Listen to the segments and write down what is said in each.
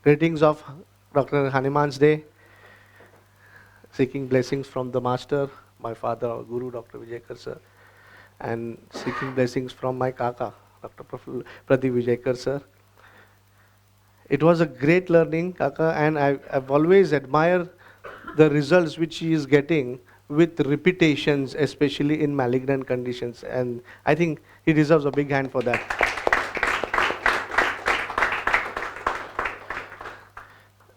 Greetings of Dr. Hahnemann's Day, seeking blessings from the Master, my father, our Guru, Dr. Vijayakar sir, and seeking blessings from my Kaka, Dr. PredictiveHomoeopathy sir. It was a great learning, Kaka, and I've always admired the results which he is getting with repetitions, especially in malignant conditions, and I think he deserves a big hand for that.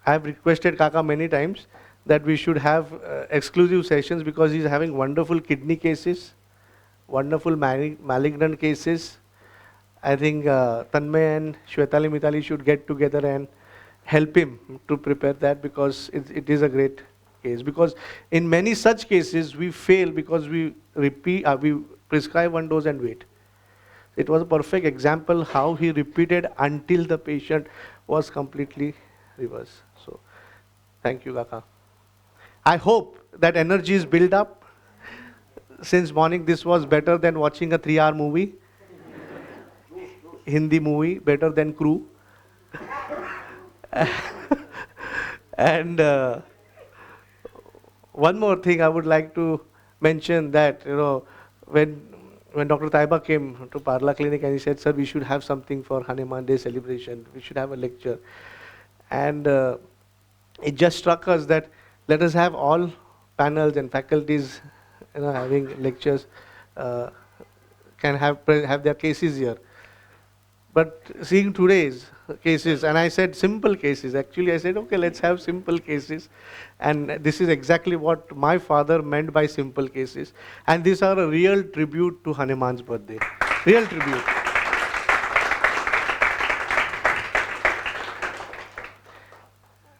I've requested Kaka many times that we should have exclusive sessions because he's having wonderful kidney cases, wonderful malignant cases. I think Tanmay and Shwetali Mitali should get together and help him to prepare that, because it is a great case. Because in many such cases we fail because we prescribe one dose and wait. It was a perfect example how he repeated until the patient was completely reversed. So thank you, Kaka. I hope that energy is built up. Since morning this was better than watching a 3-hour movie. Hindi movie, better than Crew. And one more thing I would like to mention, that when Dr. Taiba came to Parla Clinic and he said, sir, we should have something for Hanuman Day celebration, we should have a lecture. And it just struck us that let us have all panels and faculties having lectures, can have their cases here. But seeing today's cases, and I said simple cases, actually I said, okay, let's have simple cases. And this is exactly what my father meant by simple cases. And these are a real tribute to Hanuman's birthday. Real tribute.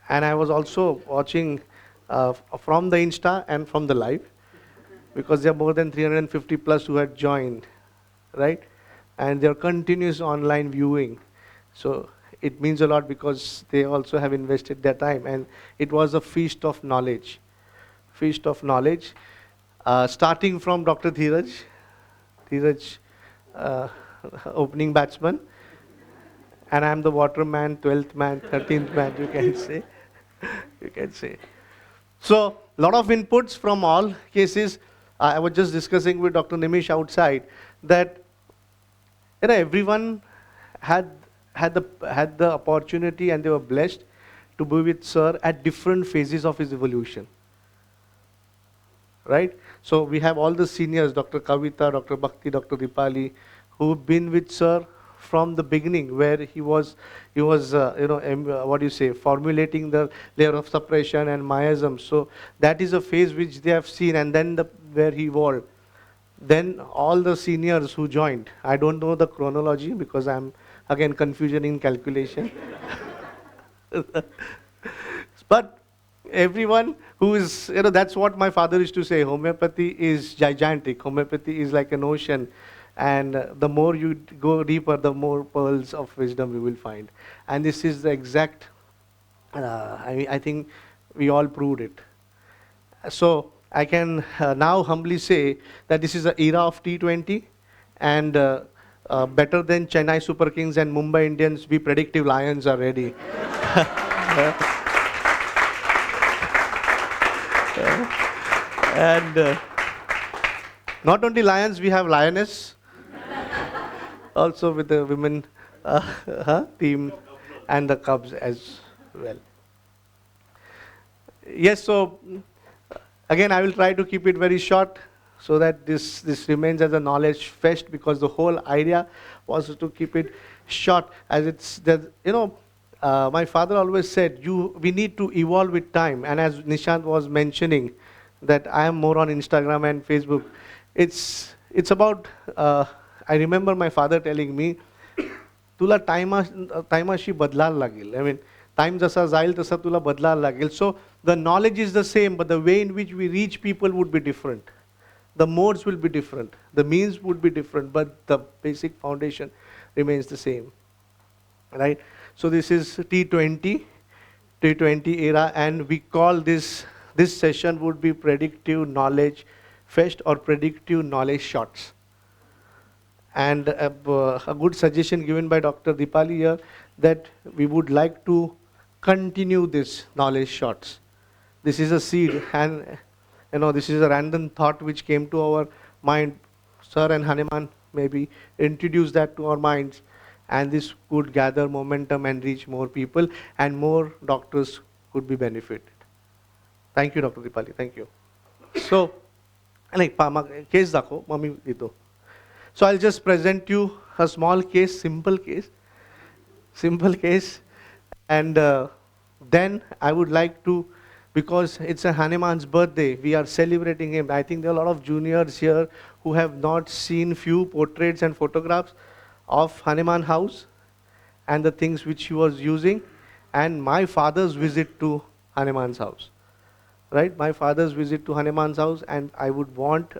And I was also watching from the Insta and from the live, because there are more than 350 plus who had joined, right? And their continuous online viewing. So it means a lot because they also have invested their time, and it was a feast of knowledge. Feast of knowledge, starting from Dr. Dheeraj, opening batsman, and I'm the waterman, 12th man, 13th man, you can say. You can say. So a lot of inputs from all cases. I was just discussing with Dr. Nimish outside that everyone had the opportunity, and they were blessed to be with sir at different phases of his evolution. Right? So we have all the seniors, Dr. Kavita, Dr. Bhakti, Dr. Dipali, who've been with sir from the beginning, where he was formulating the layer of suppression and miasm. So that is a phase which they have seen, and then where he evolved. Then all the seniors who joined, I don't know the chronology because I'm again confusion in calculation. But everyone who is, that's what my father used to say, homeopathy is gigantic, homeopathy is like an ocean, and the more you go deeper, the more pearls of wisdom you will find. And this is the exact, I think we all proved it. So I can now humbly say that this is the era of T20, and better than Chennai Super Kings and Mumbai Indians, we predictive Lions are ready. And not only Lions, we have Lioness, also with the women team and the Cubs as well. Yes, so again, I will try to keep it very short so that this remains as a knowledge fest, because the whole idea was to keep it short, as it's that, my father always said, we need to evolve with time. And as Nishant was mentioning, that I am more on Instagram and Facebook. It's about, I remember my father telling me, Tula taimashi badlal lagil. I mean, time jasa zail tasa tula badlal lagil. So the knowledge is the same, but the way in which we reach people would be different. The modes will be different. The means would be different, but the basic foundation remains the same. Right? So this is T20 era, and we call this session would be Predictive Knowledge Fest or Predictive Knowledge Shots. And a good suggestion given by Dr. Dipali here, that we would like to continue this knowledge shots. This is a seed, and this is a random thought which came to our mind. Sir and Hahnemann maybe introduced that to our minds, and this could gather momentum and reach more people, and more doctors could be benefited. Thank you, Dr. Dipali. Thank you. So, case dako, mami dito. So I'll just present you a small case, simple case, and then I would like to, because it's a Hahnemann's birthday, we are celebrating him. I think there are a lot of juniors here who have not seen few portraits and photographs of Hahnemann house and the things which he was using, and my father's visit to Hahnemann's house. Right, my father's visit to Hahnemann's house, and I would want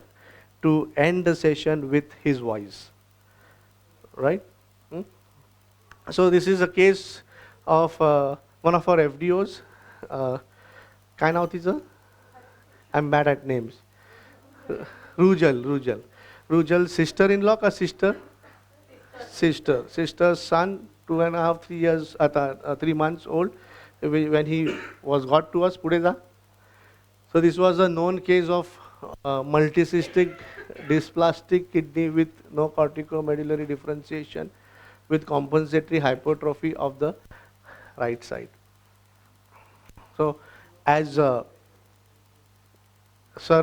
to end the session with his voice. Right? So this is a case of one of our FDOs. Kind of is I'm bad at names. Rujal, sister-in-law or sister? Sister's son, 2.5, 3 years, 3 months old, when he was got to us. Pudeza. So this was a known case of multicystic dysplastic kidney with no corticomedullary differentiation, with compensatory hypertrophy of the right side. So as Sir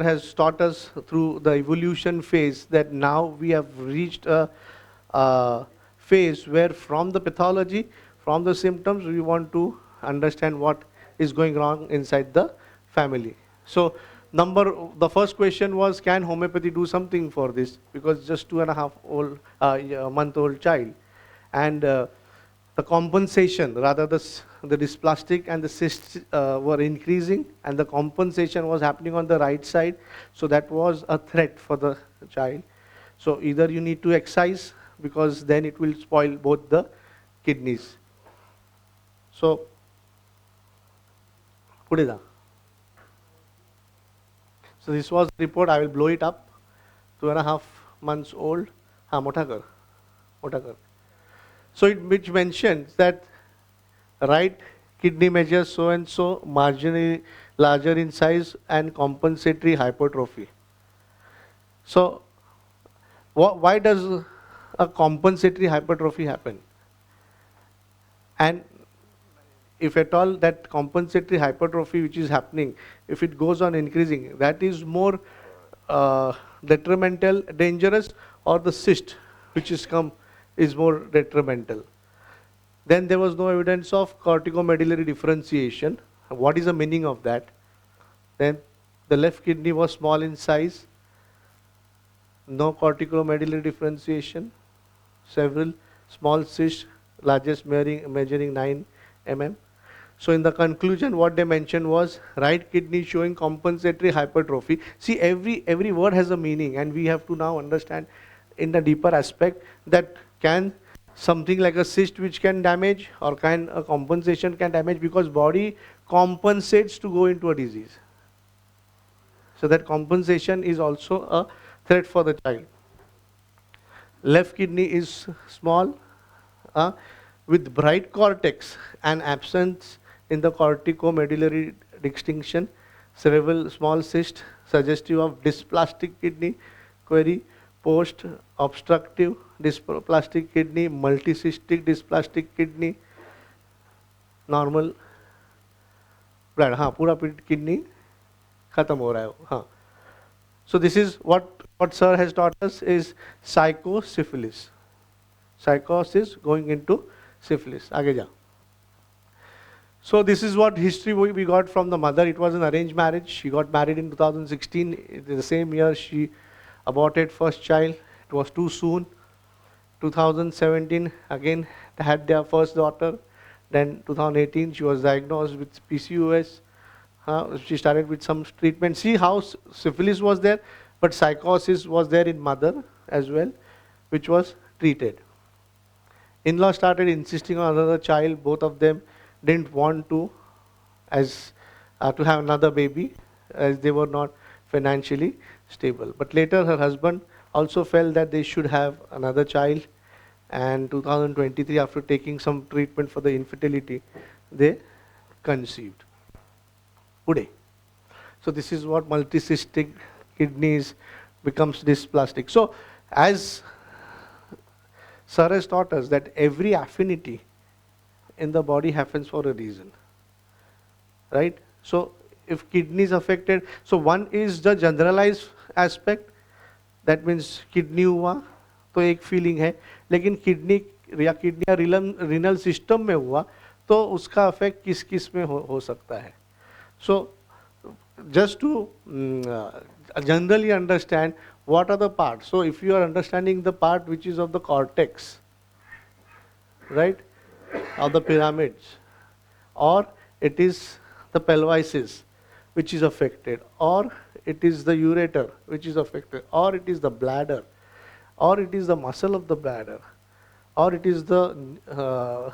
has taught us through the evolution phase, that now we have reached a phase where from the pathology, from the symptoms, we want to understand what is going wrong inside the family. So the first question was, can homeopathy do something for this? Because just 2.5 month old child, and the compensation, rather the dysplastic and the cysts were increasing, and the compensation was happening on the right side. So that was a threat for the child. So either you need to excise, because then it will spoil both the kidneys. So put it down. So this was the report. I will blow it up. 2.5 months old. Mota kar. So which mentions that right kidney measures so and so, marginally larger in size and compensatory hypertrophy. So why does a compensatory hypertrophy happen? And if at all that compensatory hypertrophy which is happening, if it goes on increasing, that is more detrimental, dangerous, or the cyst which is more detrimental. Then there was no evidence of corticomedullary differentiation. What is the meaning of that? Then the left kidney was small in size, no corticomedullary differentiation, several small cysts, largest measuring 9 mm. So in the conclusion, what they mentioned was right kidney showing compensatory hypertrophy. See, every word has a meaning, and we have to now understand in the deeper aspect that can something like a cyst which can damage, or can a compensation can damage, because body compensates to go into a disease. So that compensation is also a threat for the child. Left kidney is small, with bright cortex and absence in the corticomedullary distinction, several small cysts suggestive of dysplastic kidney. Query: post obstructive dysplastic kidney, multicystic dysplastic kidney, normal blood. पूरा kidney खत्म हो रहा है. So this is what Sir has taught us is psychosyphilis. Psychosis going into syphilis. आगे जा. So this is what history we got from the mother. It was an arranged marriage. She got married in 2016. The same year she aborted first child. It was too soon. 2017 again had their first daughter. Then 2018 she was diagnosed with PCOS. She started with some treatment. See how syphilis was there, but psychosis was there in mother as well, which was treated. In-law started insisting on another child. Both of them didn't want to have another baby, as they were not financially stable. But later her husband also felt that they should have another child, and 2023, after taking some treatment for the infertility, they conceived. Pude. So this is what multicystic kidneys becomes dysplastic. So as Sir has taught us that every affinity in the body happens for a reason, right? So if kidney is affected, so one is the generalized aspect, that means kidney हुआ तो एक feeling है, लेकिन kidney या kidney या renal system में हुआ तो उसका अफेक्ट किस किस में हो सकता है. So just to generally understand what are the parts. So if you are understanding the part which is of the cortex, right, of the pyramids, or it is the pelvises which is affected, or it is the ureter which is affected, or it is the bladder, or it is the muscle of the bladder, or it is the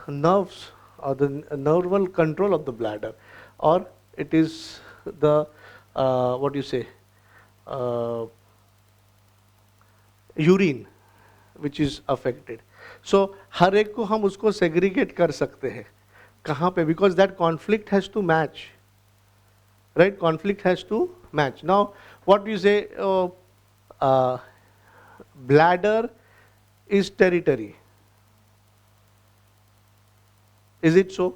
nerves or the nerval control of the bladder, or it is the what do you say, urine which is affected. So हर एक को हम उसको segregate कर सकते हैं कहाँ पे, because that conflict has to match, right? Conflict has to match. Now what do you say, bladder is territory, is it so?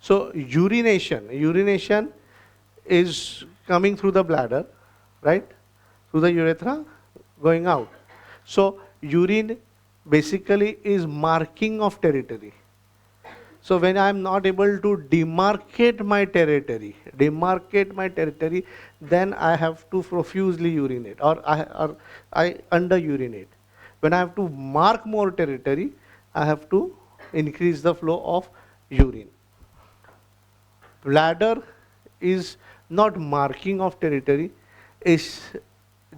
So urination is coming through the bladder, right, through the urethra going out. So urine basically is marking of territory. So when I am not able to demarcate my territory, then I have to profusely urinate, or I under urinate. When I have to mark more territory, I have to increase the flow of urine. Bladder is not marking of territory, is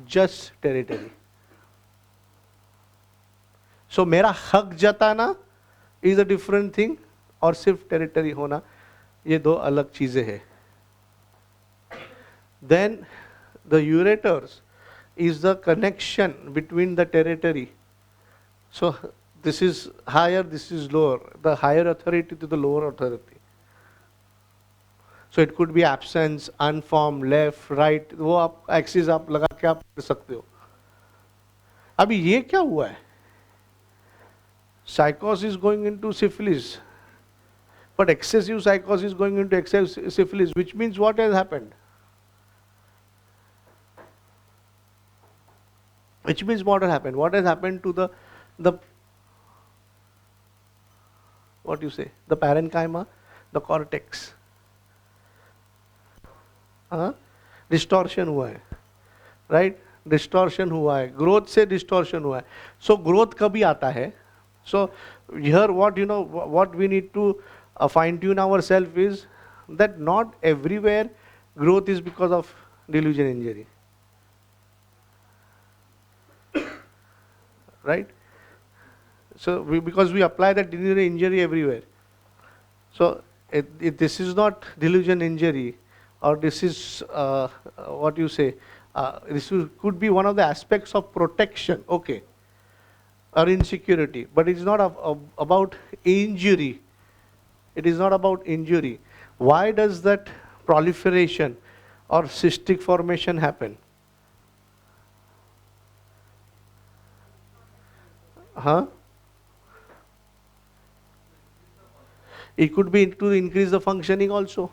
just territory. So मेरा हक जताना is a different thing, और सिर्फ territory होना, ये दो अलग चीजें हैं. Then the ureters is the connection between the territory. So this is higher, this is lower, the higher authority to the lower authority. So it could be absence, unformed, left, right, वो आप axis आप लगा के आप कर सकते हो. अभी ये क्या हुआ है? Psychosis going into syphilis, but excessive psychosis going into excessive syphilis, which means what has happened? Which means what has happened? What has happened to the what you say, the parenchyma, the cortex? Distortion हुआ है, right? Distortion हुआ है, growth से distortion हुआ है. So growth कभी आता है? So here what you know, what we need to fine tune ourself is that not everywhere growth is because of delusion injury, right? So because we apply that delusion injury everywhere. So this is not delusion injury, or this is what you say, could be one of the aspects of protection, okay, or insecurity, but it's not about injury. It is not about injury. Why does that proliferation or cystic formation happen? It could be to increase the functioning also.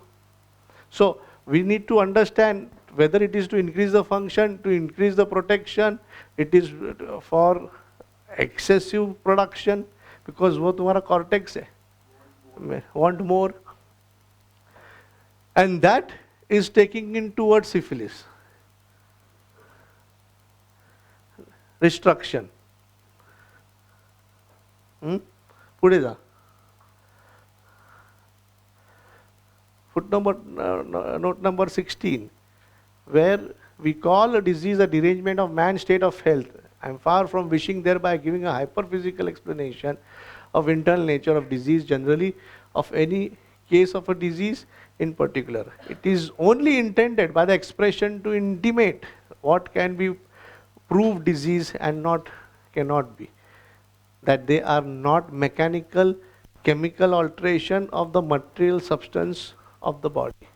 So we need to understand whether it is to increase the function, to increase the protection, it is for excessive production, because वो तुम्हारा cortex है, want more, and that is taking in towards syphilis, restriction. पुढे जा. Note number 16, where we call a disease a derangement of man's state of health. I am far from wishing thereby giving a hyperphysical explanation of internal nature of disease generally, of any case of a disease in particular. It is only intended by the expression to intimate what can be proved disease and not cannot be. that they are not mechanical, chemical alteration of the material substance of the body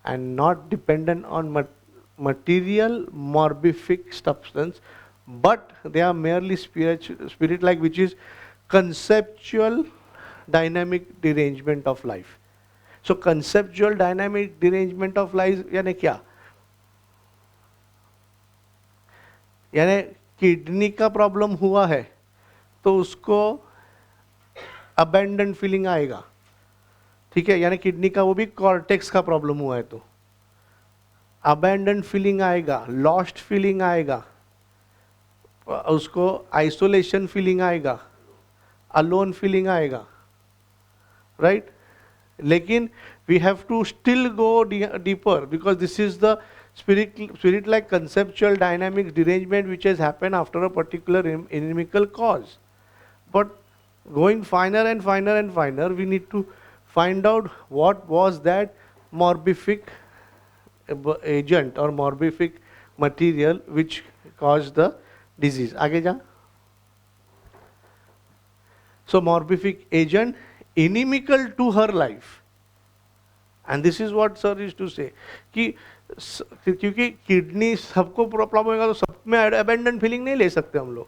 and not dependent on material morbific substance, but they are merely spirit-like, which is conceptual dynamic derangement of life. So conceptual dynamic derangement of life यानी क्या? यानी kidney का problem हुआ है तो उसको abandon feeling आएगा, ठीक है? यानी किडनी का वो भी कॉर्टेक्स का प्रॉब्लम हुआ है तो अबेंडन फीलिंग आएगा, लॉस्ट फीलिंग आएगा, उसको आइसोलेशन फीलिंग आएगा, अलोन फीलिंग आएगा, राइट? लेकिन we have to still go deeper because this is the spirit like conceptual dynamic derangement which has happened after a particular inimical cause. But going finer and finer and finer, we need to find out what was that morbific agent or morbific material which caused the disease. आगे जा. So morbific agent inimical to her life. And this is what sir used to say कि क्योंकि kidney सबको problem होगा तो सब में abandon feeling नहीं ले सकते हम लोग,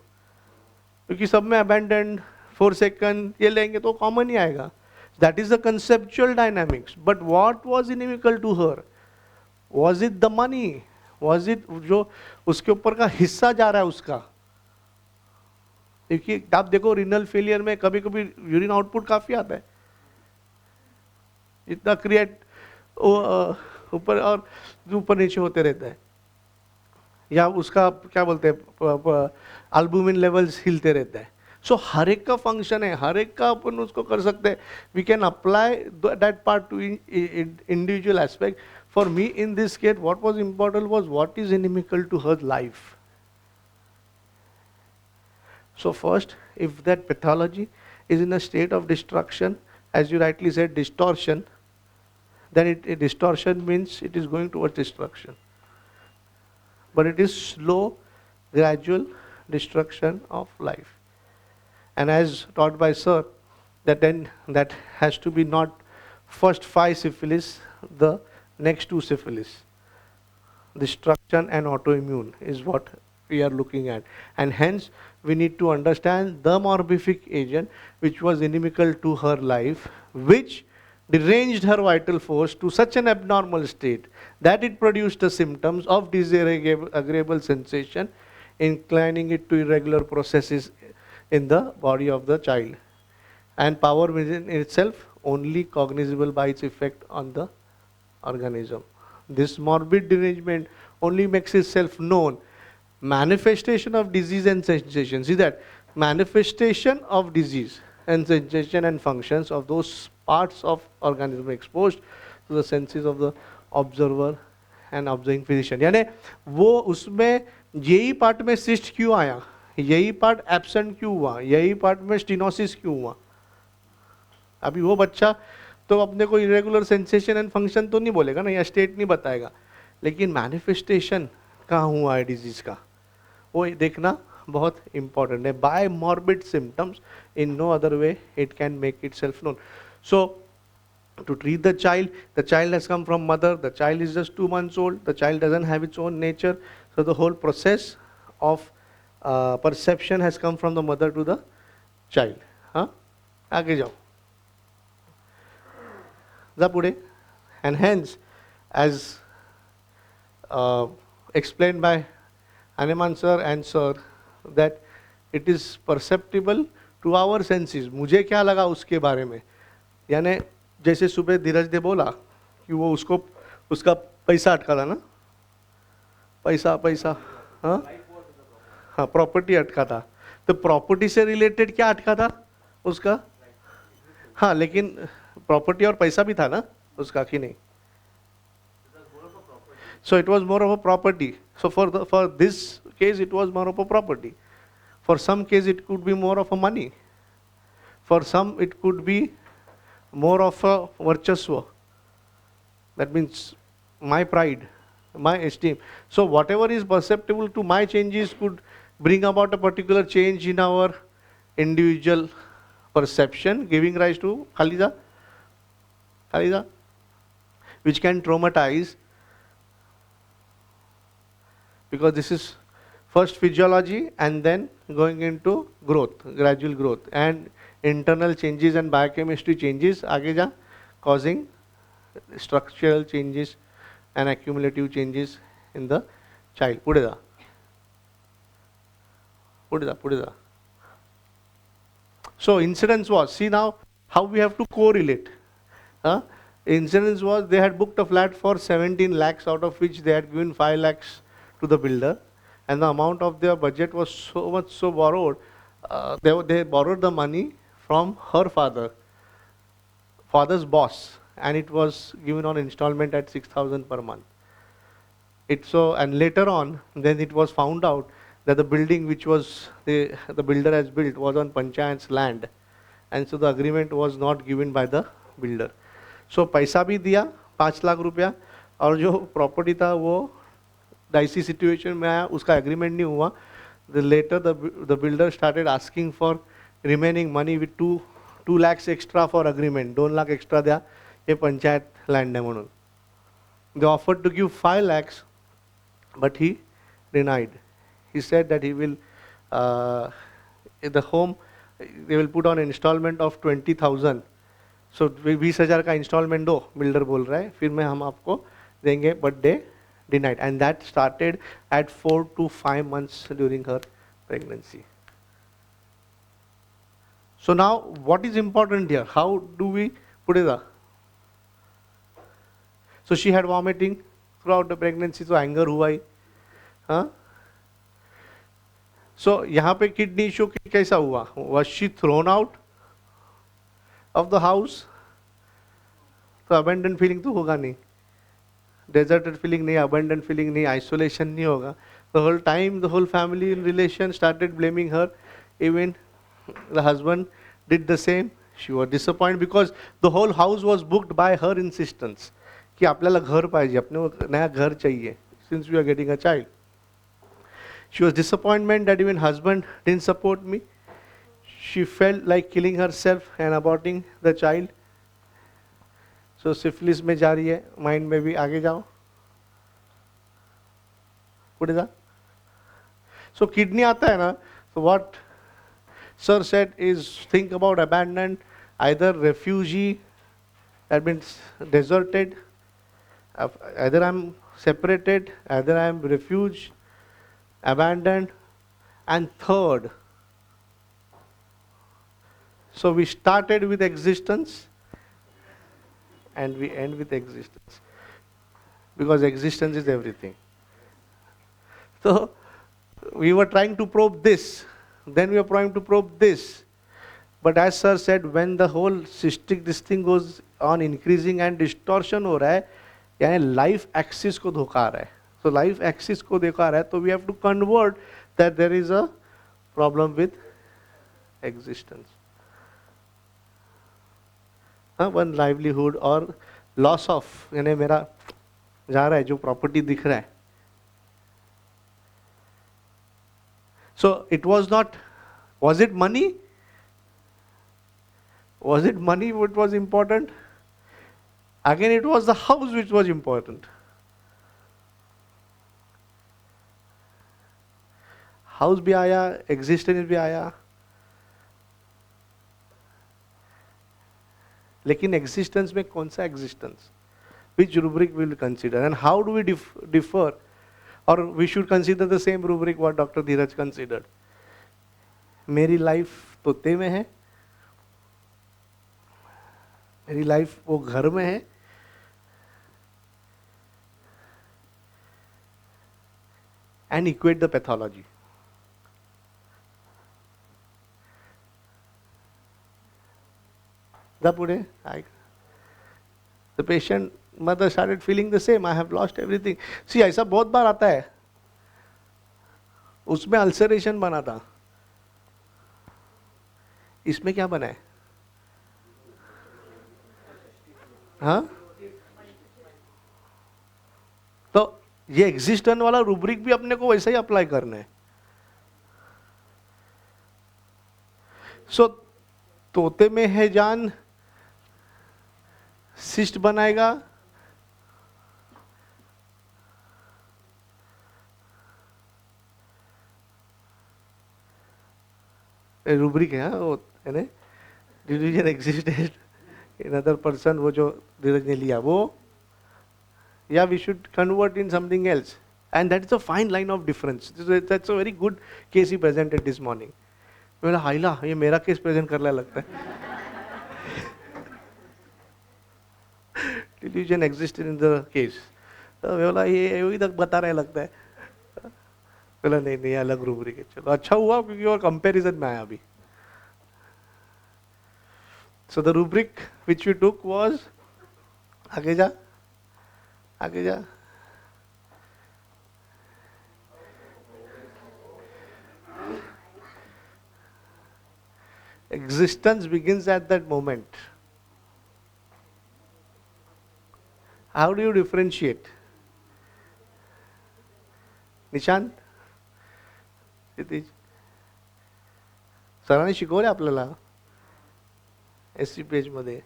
क्योंकि सब में अबेंडन 4 सेकंड ये लेंगे तो कॉमन ही आएगा. That is the conceptual dynamics. But what was inimical to her? Was it the money? Was it जो उसके ऊपर का हिस्सा जा रहा है उसका? क्योंकि आप देखो रिनल फेलियर में कभी कभी यूरिन आउटपुट काफी आता है, इतना क्रिएट ऊपर और ऊपर नीचे होते रहता है, या उसका क्या बोलते हैं अल्बुमिन लेवल्स हिलते रहता है. सो हर एक का फंक्शन है, हर एक का अपन उसको कर सकते हैं. We can apply that part to individual aspect. For me in this case what was important was what is inimical to her life. So first, if that pathology is in a state of destruction, as you rightly said, distortion, then distortion means it is going towards destruction. But it is slow, gradual destruction of life. And as taught by sir, that then that has to be not first 5 syphilis, the next 2 syphilis. Destruction and autoimmune is what we are looking at. And hence we need to understand the morbific agent which was inimical to her life, which deranged her vital force to such an abnormal state that it produced the symptoms of disagreeable sensation, inclining it to irregular processes in the body of the child, and power within itself only cognizable by its effect on the organism. This morbid derangement only makes itself known. Manifestation of disease and sensation. See that manifestation of disease and sensation and functions of those parts of organism exposed to the senses of the observer and observing physician. यानी वो उसमें यही part में cyst क्यों आया, यही part absent क्यों हुआ, यही पार्ट में स्टीनोसिस क्यों हुआ. अभी वो बच्चा तो अपने को इरेगुलर सेंसेशन एंड फंक्शन तो नहीं बोलेगा ना, या स्टेट नहीं बताएगा, लेकिन मैनिफेस्टेशन कहाँ हुआ है डिजीज का वो देखना बहुत इंपॉर्टेंट है. By morbid symptoms, in no other way it can make itself known. So to treat the child has come from mother, the child is just 2 months old, the child doesn't have its own nature, so the whole process of perception has come from the mother to the child. आगे जाओ जा पुढे. And hence, as explained by Hahnemann sir and sir, that it is perceptible to our senses. मुझे क्या लगा उसके बारे में, यानी जैसे सुबह धीरज ने बोला कि वो उसको उसका पैसा अटका था ना, पैसा हाँ प्रॉपर्टी अटका था, तो प्रॉपर्टी से रिलेटेड क्या अटका था उसका, हाँ लेकिन प्रॉपर्टी और पैसा भी था ना उसका कि नहीं. So it was more of a property. So for this case it was more of a property. For some case it could be more of a money. For some it could be more of a varchasva. That means my pride, my esteem. So whatever is perceptible to my changes could bring about a particular change in our individual perception, giving rise to Khalida, which can traumatize, because this is first physiology and then going into growth, gradual growth, and internal changes and biochemistry changes आगे जा causing structural changes and accumulative changes in the child. पुढे जा. So incidence was, see now how we have to correlate. Incidence was they had booked a flat for 17 lakhs, out of which they had given 5 lakhs to the builder, and the amount of their budget was so much so borrowed. They borrowed the money from her father's boss, and it was given on installment at 6,000 per month. And later on, then it was found out that the building which was the builder has built was on Panchayat's land, and so the agreement was not given by the builder. So पैसा भी दिया 5 लाख रुपया, और जो property था वो dicey situation में आया, उसका एग्रीमेंट नहीं हुआ. Later the builder started asking for remaining money with 2 lakhs extra for agreement. 2 lakh extra द्या, ये पंचायत लैंड है म्हणून. They offered to give 5 lakhs, but he denied. He said that he will, the home, they will put on installment of 20,000. So 20,000 का installment दो, builder बोल रहा है, फिर मैं हम आपको देंगे, but they denied. And that started at 4 to 5 months during her pregnancy. So now what is important here? How do we put it up? So she had vomiting throughout the pregnancy, so anger हुआ ही. So यहाँ पे kidney issue कैसा हुआ? Was she thrown out of the house? तो abandoned feeling तो होगा नहीं, deserted feeling नहीं, abandoned feeling नहीं, isolation नहीं होगा. The whole time, the whole family in relation started blaming her. Even the husband did the same. She was disappointed because the whole house was booked by her insistence. कि आपल्याला घर पाहिजे, अपने नया घर चाहिए, since we are getting a child. She was disappointed that even husband didn't support me. She felt like killing herself and aborting the child. So syphilis में जा रही है, mind में भी आगे जाओ. What is that? So kidney आता है ना, so what sir said is think about abandoned, either refugee, that means deserted, either I'm separated, either I'm refuge, abandoned, and third. So we started with existence and we end with existence, because existence is everything. So we were trying to probe this, then we were trying to probe this. But as sir said, when the whole cystic this thing goes on increasing and distortion हो रहा है, यानी life axis को धोखा आ रहा है. So life axis को देखा रहा है, तो we have to convert that there is a problem with existence. One livelihood or loss of, यानी मेरा जा रहा है जो property दिख रहा है. So it was not, was it money? Was it money which was important? Again, it was the house which was important. House भी आया, existence भी आया, लेकिन existence में कौन सा existence? Which rubric will we consider, and how do we differ? Or we should consider the same rubric what Dr. Dheeraj considered. मेरी life तोते में है, मेरी life वो घर में है, and equate the pathology. The patient mother started feeling the same. I have lost everything. See, ऐसा बहुत बार आता है. उसमें अल्सरेशन बना था, इसमें क्या बना है? हाँ, तो ये एग्जिस्टेंस वाला रूब्रिक भी अपने को वैसा ही अप्लाई करना है. सो तोते में है जान, सिस्ट बनाएगा, रूब्रिक है वो, है ना, delusion existed in other person, वो जो धीरज ने लिया वो, या we should convert in something else, and that is a fine line of difference. That's a very good case he presented this morning. मेरा हाइला, ये मेरा केस प्रेजेंट करने लगता है. Delusion existed in the case. तो बोला ये वही तक बता रहे लगता है. बोला नहीं नहीं अलग रूब्रिक है. चलो अच्छा हुआ क्योंकि और कंपैरिजन में आया अभी. So the rubric which we took was, आगे जा, आगे जा. Existence begins at that moment. How do you differentiate? Nishant, क्षितिज, सरांनी शिकवले आपल्याला एससी पेज मध्ये.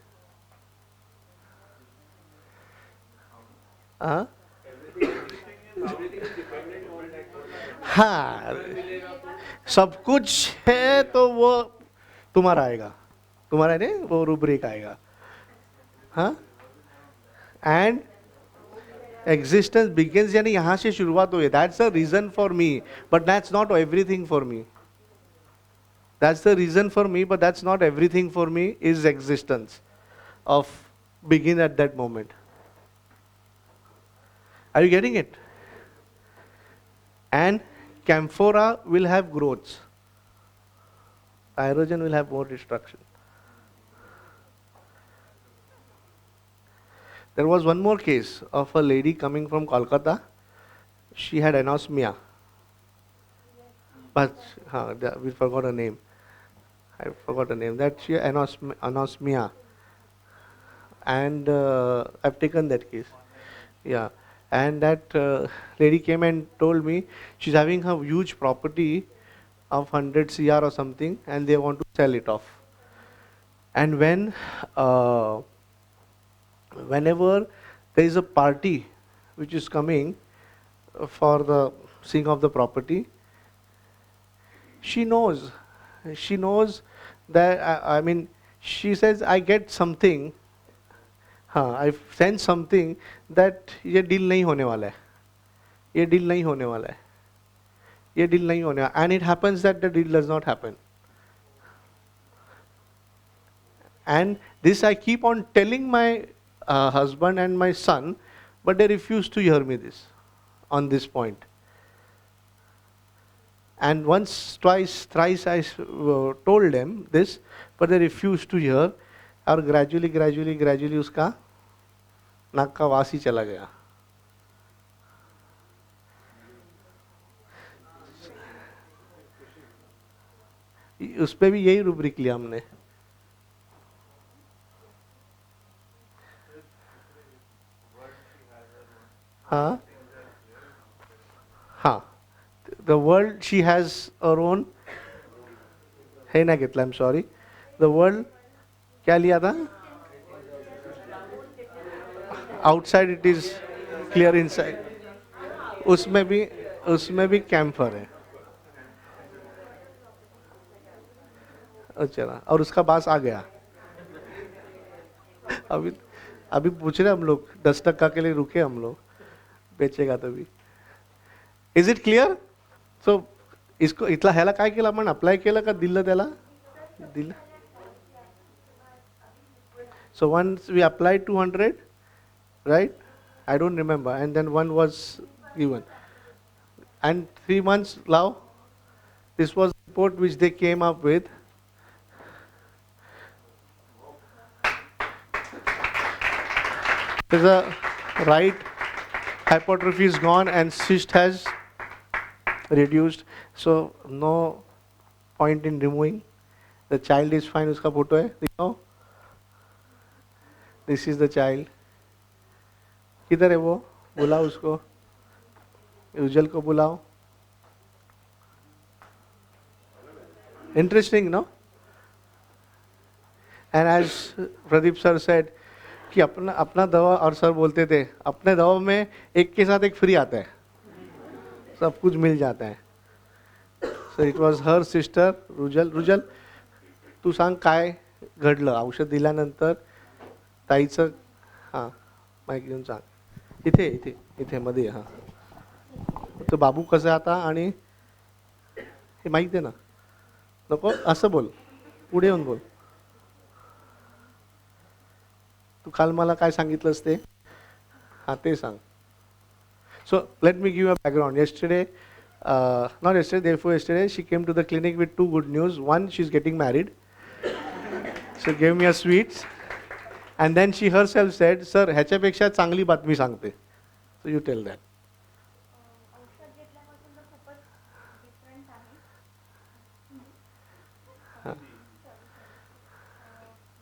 हाँ, सब कुछ है तो वो तुम्हारा आएगा, तुम्हारा नहीं, वो रूब्रिक आएगा. हाँ, एंड एग्जिस्टेंस बिगिंस, यानी यहाँ से शुरुआत हुई. That's a reason for me, but that's not everything for me. That's the reason for me, but that's not everything for me. Is existence of begin at that moment. Are you getting it? And camphora will have growths. Pyrogen will have more destruction. There was one more case of a lady coming from Kolkata. She had anosmia. But we forgot her name. I forgot her name. That she anosmia. And I've taken that case. Yeah. And that lady came and told me she's having a huge property of 100 CR or something, and they want to sell it off. And whenever there is a party which is coming for the seeing of the property, she knows that, I mean, she says, I get something, I sense something that ये deal नहीं होने वाला है, ये deal नहीं होने वाला है, ये deal नहीं होने वाला, and it happens that the deal does not happen. And this I keep on telling my husband and my son, but they refuse to hear me this, on this point. And once, twice, thrice I told them this, but they refused to hear. और gradually उसका नाक का वास ही चला गया. उस पे भी यही रूब्रिक लिया हमने. हाँ हाँ, the world she has her own. है ना कितना, I'm sorry. The world क्या लिया था? Outside it is clear inside. उसमें भी कैम्फर है. अच्छा, और उसका बास आ गया. अभी पूछ रहे हम लोग, 10% के लिए रुके हम लोग, बेचेगा तभी. Is it clear? So इसको इतला ह्याला काय केला आपण, अप्लाय केलं का दिलं त्याला? दिलं. So once we applied 200, right? I don't remember. And then one was given. And 3 months now, this was the report which they came up with. There's a right hypertrophy is gone and cyst has reduced. So no point in removing. The child is fine. उसका photo है, देखो. This is the child. किधर है वो? बुलाओ उसको. उज्जवल को बुलाओ. Interesting, no? And as Pradeep sir said कि अपना अपना दवा, और सर बोलते थे अपने दवा में एक के साथ एक फ्री आता है, सब कुछ मिल जाता है. So it was her sister रुजल तू सांग काय घडलं औषध दिल्यानंतर ताईचं. हां माईक घेऊन सांग. इथे इथे इथे मध्ये. हां तो बाबू कसं आता आणि हे माईक दे ना. नको असं बोल, पुढे येऊन बोल. तू काल मला काय सांगितलंस ते, हां ते सांग. So let me give you a background. Yesterday, not yesterday, therefore yesterday, she came to the clinic with two good news. One, she's getting married. She gave me a sweets. And then she herself said, sir, ह्याच्यापेक्षा चांगली बातमी सांगते. So you tell that. औषध घेतल्यापासून तर खूपच difference आहे.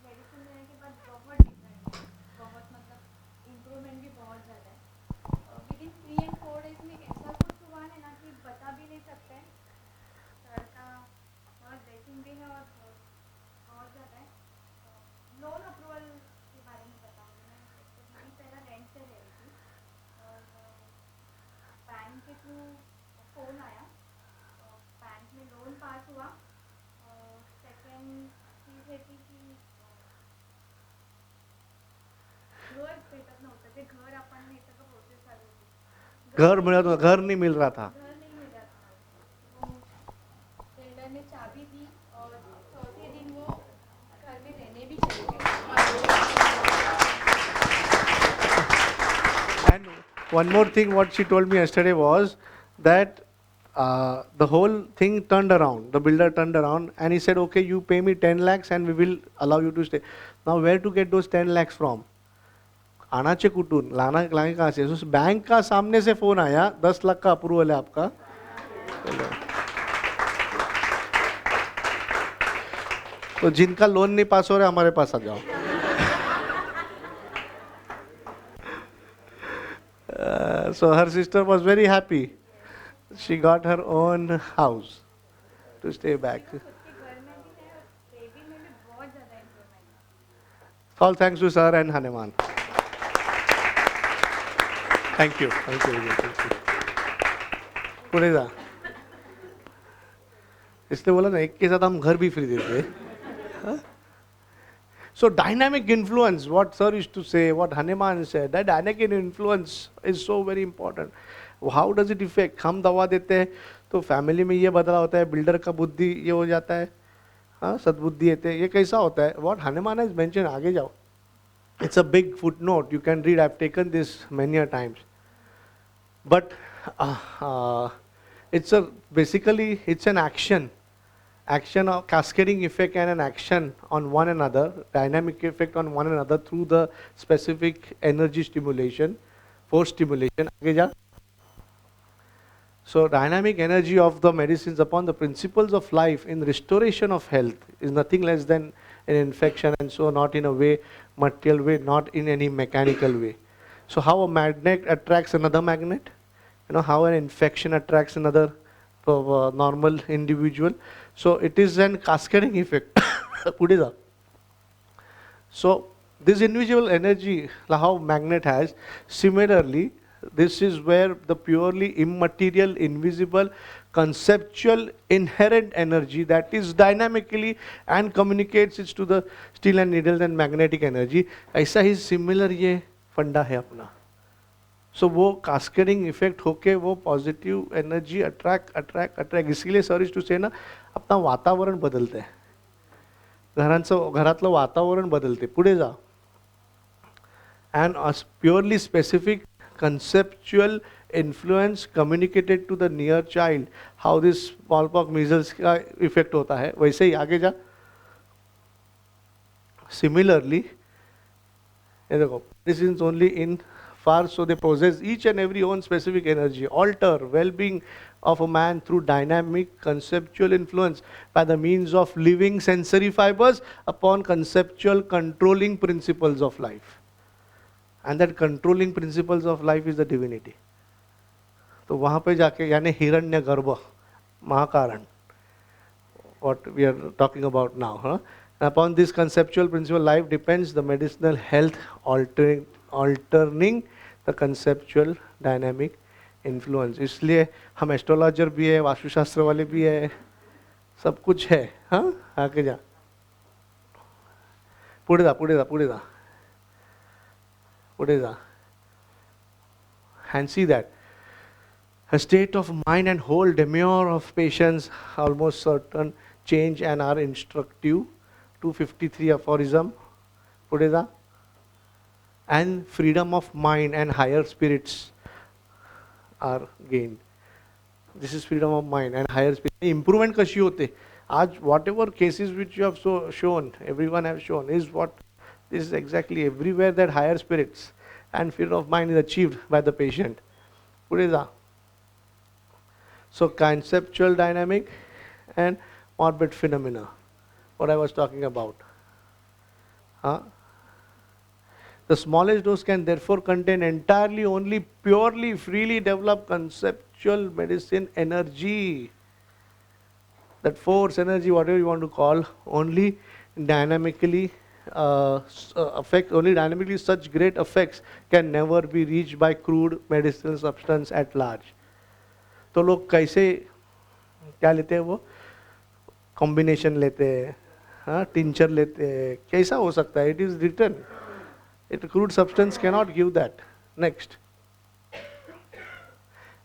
Medicine लेने के बाद बहुत डिफरेंट है, बहुत मतलब इम्प्रूवमेंट भी बहुत ज़्यादा है. विदिन 3 and 4 days में ऐसा कुछ हुआ है ना कि बता भी नहीं सकते. सर का बहुत ब्लेसिंग भी है और बहुत ज़्यादा है. लोन अप्रूवल के बारे में बताऊँगी मैं. एक्चुअली पहला रेंट से ले रही थी और बैंक के थ्रू फ़ोन आया, बैंक में लोन पास हुआ. सेकेंड चीज़ है कि घर भेटत नव्हतं, ते घर आपण याचं का प्रोसेस चालू होती. घर मिळत होतं, घर नहीं मिल रहा था. घर नहीं मिल रहा था. वो बिल्डर ने चाबी दी और चौथे दिन वो घर में रहने भी चले गए. And one more thing what she told me yesterday was that the whole thing turned around. The builder turned around and he said, okay, you pay me 10 lakhs and we will allow you to stay. Now where to get those 10 lakhs from? आनाचे कुटून लाना लाने कहाँ से? उस bank का सामने से phone आया, 10 लाख का अप्रूवल है आपका. तो जिनका लोन नहीं पास हो रहा है हमारे पास आ जाओ. So her sister was very happy. She got her own house to stay back. खुद के घर में भी है और बेबी में भी बहुत ज़्यादा इम्प्रूवमेंट है. All thanks to sir and Hahnemann. Thank you. Thank you. Thank you. पुढे जा. इसलिए बोला ना एक के साथ हम घर भी फ्री देते. So dynamic influence, what sir used to say, what Hahnemann said, that dynamic influence is so very important. How does it affect? हम दवा देते हैं तो फैमिली में ये बदलाव होता है, बिल्डर का बुद्धि ये हो जाता है, हाँ सद्बुद्धि होते हैं, ये कैसा होता है? What Hahnemann has mentioned, आगे जाओ. It's a big footnote. You can read. I've taken this many a times. But it's basically it's an action of cascading effect and an action on one another, dynamic effect on one another through the specific energy stimulation, force stimulation. आगे जा. So dynamic energy of the medicines upon the principles of life in restoration of health is nothing less than an infection, and so not in a way, material way, not in any mechanical way. So how a magnet attracts another magnet, you know, how an infection attracts another normal individual. So it is an cascading effect. पुढे जा. So this individual energy, how magnet has, similarly, this is where the purely immaterial, invisible, conceptual, inherent energy that is dynamically and communicates it to the steel and needles and magnetic energy, ऐसा ही similar ये फंडा है अपना. So वो cascading effect होके वो positive energy attract, इसीलिए sir is to से ना अपना वातावरण बदलते हैं, घरातलं वातावरण बदलते. पुढे जा. And a purely specific conceptual influence communicated to the near child, how this smallpox measles का effect होता है, वैसे ही आगे जा. Similarly, ये देखो, this is only in far, so they possess each and every own specific energy, alter well-being of a man through dynamic conceptual influence by the means of living sensory fibers upon conceptual controlling principles of life. And that controlling principles of life is the divinity. तो वहाँ पे जाके यानी हिरण्यगर्भ, महाकारण, what we are talking about now, huh? Upon this conceptual principle, life depends, the medicinal health altering the conceptual dynamic influence. इसलिए हम astrologer भी है, वास्तुशास्त्र वाले भी है, सब कुछ है. हाँ, आगे जा. पुढे जा, पुढे जा, पुढे जा, पुढे जा. And see that a state of mind and whole demeanor of patients, almost certain change and are instructive. 253 aphorism. पुढे जा. And freedom of mind and higher spirits are gained. This is freedom of mind and higher spirit. Improvement कशी होते? आज whatever cases which you have shown, everyone have shown, is what this is exactly everywhere that higher spirits and freedom of mind is achieved by the patient. पुढे जा. So conceptual dynamic and morbid phenomena, what I was talking about. The smallest dose can therefore contain entirely, only purely, freely developed conceptual medicine energy. That force, energy, whatever you want to call, only dynamically only dynamically such great effects can never be reached by crude medicinal substance at large. तो लोग कैसे क्या लेते हैं, वो combination लेते हैं, हाँ, टिंचर लेते हैं, कैसा हो सकता है? It is written, it crude substance cannot give that. Next.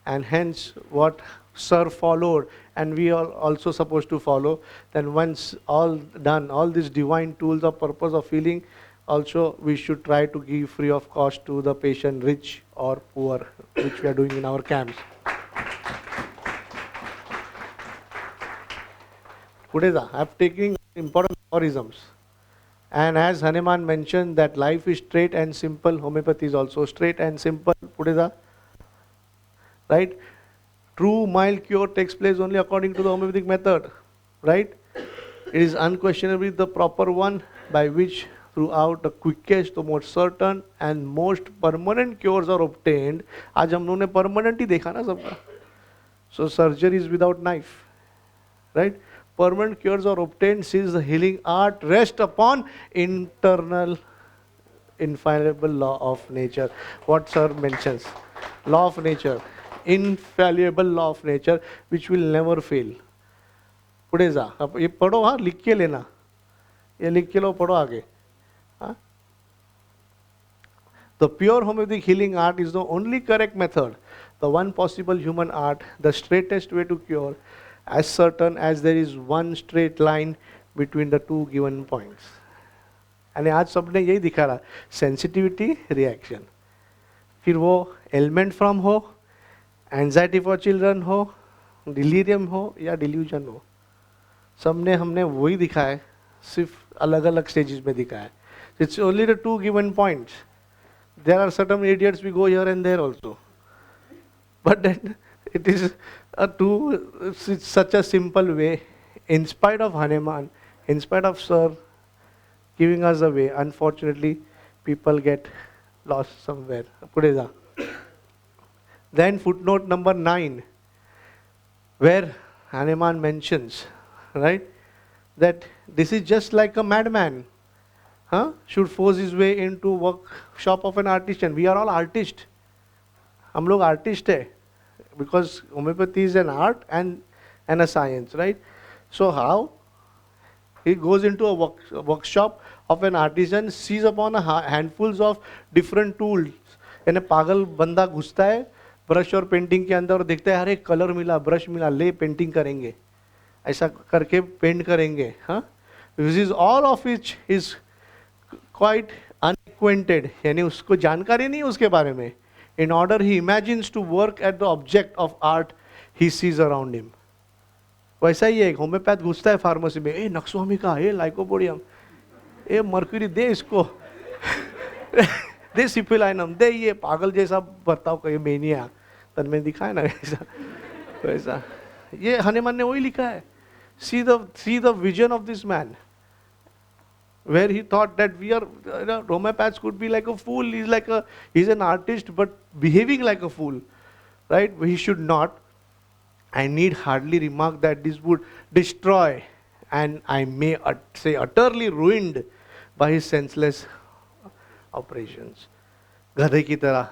And hence what Sir followed, and we are also supposed to follow. Then once all done, all these divine tools of purpose of healing, also we should try to give free of cost to the patient, rich or poor, which we are doing in our camps. Pudeza, I am taking important aphorisms. And as Hahnemann mentioned that life is straight and simple, homeopathy is also straight and simple. Pudeza. Right? True mild cure takes place only according to the homeopathic method. Right? It is unquestionably the proper one by which throughout the quickest, the most certain and most permanent cures are obtained. आज हम लोगों ने permanent ही देखा ना सबका. So surgery is without knife. Right? Permanent cures are obtained since the healing art rests upon internal infallible law of nature. What Sir mentions. Law of nature. Infallible law of nature which will never fail. पुढे जा. अब ये पढ़ो, हाँ, लिख के लेना, ये लिख के लो, पढ़ो आगे. हाँ? The pure homeopathic healing art is the only correct method, the one possible human art, the straightest way to cure, as certain as there is one straight line between the two given points. यानी आज सबने यही दिखा रहा, sensitivity, reaction, फिर वो element from हो, anxiety for children हो, डिलीरियम हो या डिल्यूजन हो, सबने हमने वही दिखाया है, सिर्फ अलग अलग स्टेजेस में दिखाया है. It's only the two given points. There are certain idiots we go here and there also, but then it is such a simple way. In spite of Hahnemann, in spite of Sir giving us a way, unfortunately people get lost somewhere. पुढे जा. Then footnote number 9, where Hahnemann mentions, right, that this is just like a madman, should force his way into workshop of an artisan. We are all artists. हम लोग artist है, because homeopathy is an art and a science, right? So how he goes into a workshop of an artisan, sees upon a handfuls of different tools. यानी पागल बंदा घुसता है brush और painting के अंदर और देखता है, अरे कलर मिला, ब्रश मिला, ले पेंटिंग करेंगे, ऐसा करके पेंट करेंगे. हाँ, this is all of which is quite unacquainted, यानी उसको जानकारी नहीं उसके बारे में. In order he imagines to work at the object of art he sees around him. वैसा ही है, एक होम्योपैथ घुसता है फार्मेसी में, ए नक्सवामी का, ए लाइकोपोडियम, ए मर्क्यूरी दे इसको, दे सिफिलाइनम दे, ये पागल जैसा बर्ताव का, ये मेनिया तन में दिखा है ना वैसा वैसा. ये हनेमन ने वही लिखा है. See the vision of this man, where he thought that we are, homeopaths could be like a fool. He's an artist but behaving like a fool, right? He should not. I need hardly remark that this would destroy and I may say utterly ruined by his senseless operations. गधे की तरह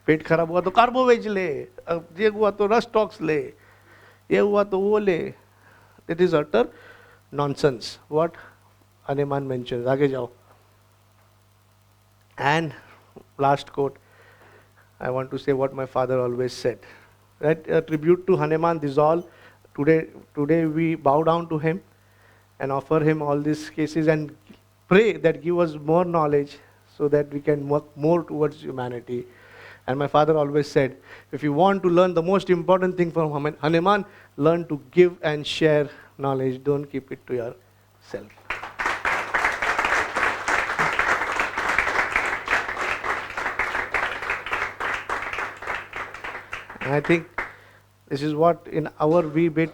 पेट खराब हुआ तो carbo veg ले, ये हुआ तो रस्टॉक्स ले, ये हुआ तो वो ले. It is utter nonsense. What Hahnemann mentions. आगे जाओ. And last quote, I want to say what my father always said. Right? A tribute to Hahnemann. This all. Today we bow down to him and offer him all these cases and pray that give us more knowledge so that we can work more towards humanity. And my father always said, if you want to learn the most important thing from Hahnemann, learn to give and share knowledge. Don't keep it to yourself. And I think this is what in our VBIT,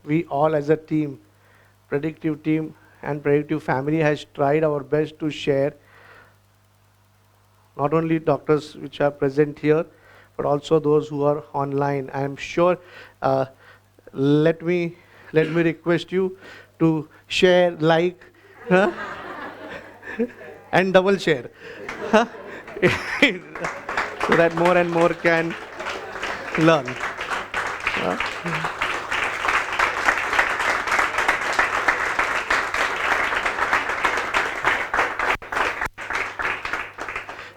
we all as a team, Predictive team and Predictive family has tried our best to share not only doctors which are present here, but also those who are online. I am sure, let me request you to share, like, and double share, so that more and more can learn.